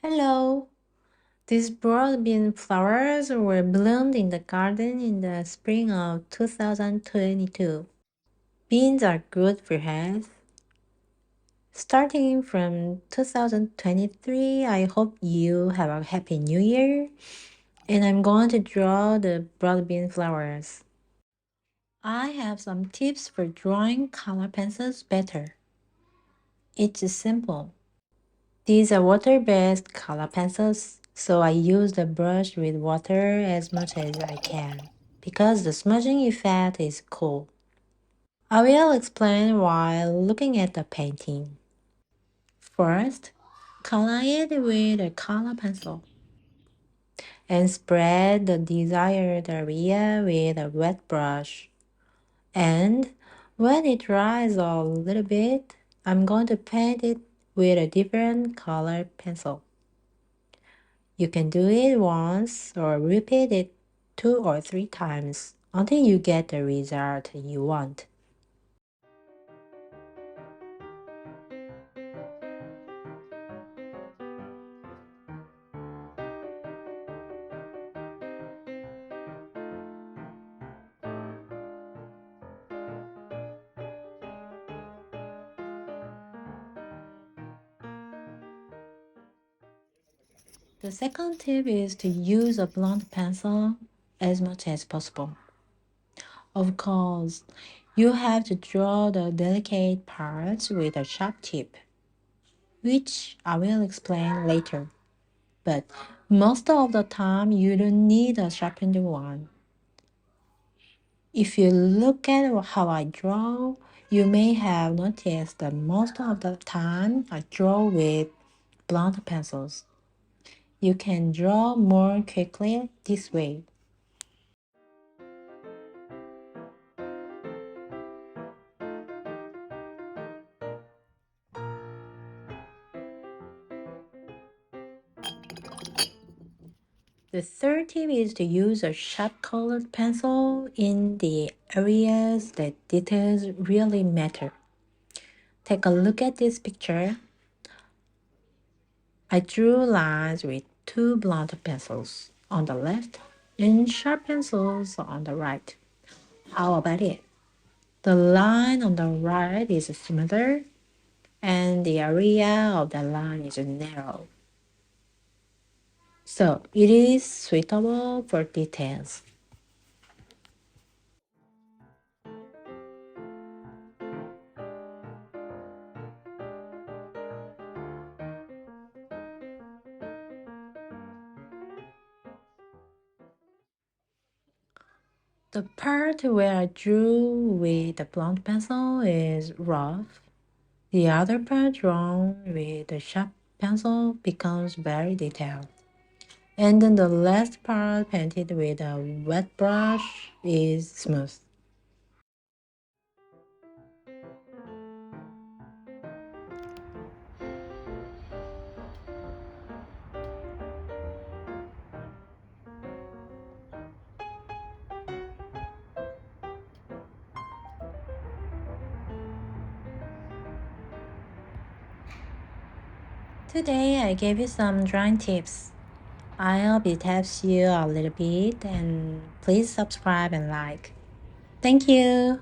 Hello! These broad bean flowers were bloomed in the garden in the spring of 2022. Beans are good for health. Starting from 2023, I hope you have a happy new year. And I'm going to draw the broad bean flowers. I have some tips for drawing color pencils better. It's simple. These are water-based color pencils, so I use the brush with water as much as I can, because the smudging effect is cool. I will explain while looking at the painting. First, color it with a color pencil, and spread the desired area with a wet brush. And when it dries a little bit, I'm going to paint it with a different color pencil. You can do it once or repeat it 2 or 3 times until you get the result you want. The second tip is to use a blunt pencil as much as possible. Of course, you have to draw the delicate parts with a sharp tip, which I will explain later. But most of the time, you don't need a sharpened one. If you look at how I draw, you may have noticed that most of the time I draw with blunt pencils. You can draw more quickly this way. The third tip is to use a sharp colored pencil in the areas that details really matter. Take a look at this picture. I drew lines with 2 blunt pencils on the left and sharp pencils on the right. How about it? The line on the right is smoother and the area of the line is narrow. So it is suitable for details. The part where I drew with the blunt pencil is rough. The other part drawn with the sharp pencil becomes very detailed. And then the last part painted with a wet brush is smooth. Today I gave you some drawing tips. I hope it helps you a little bit and please subscribe and like. Thank you.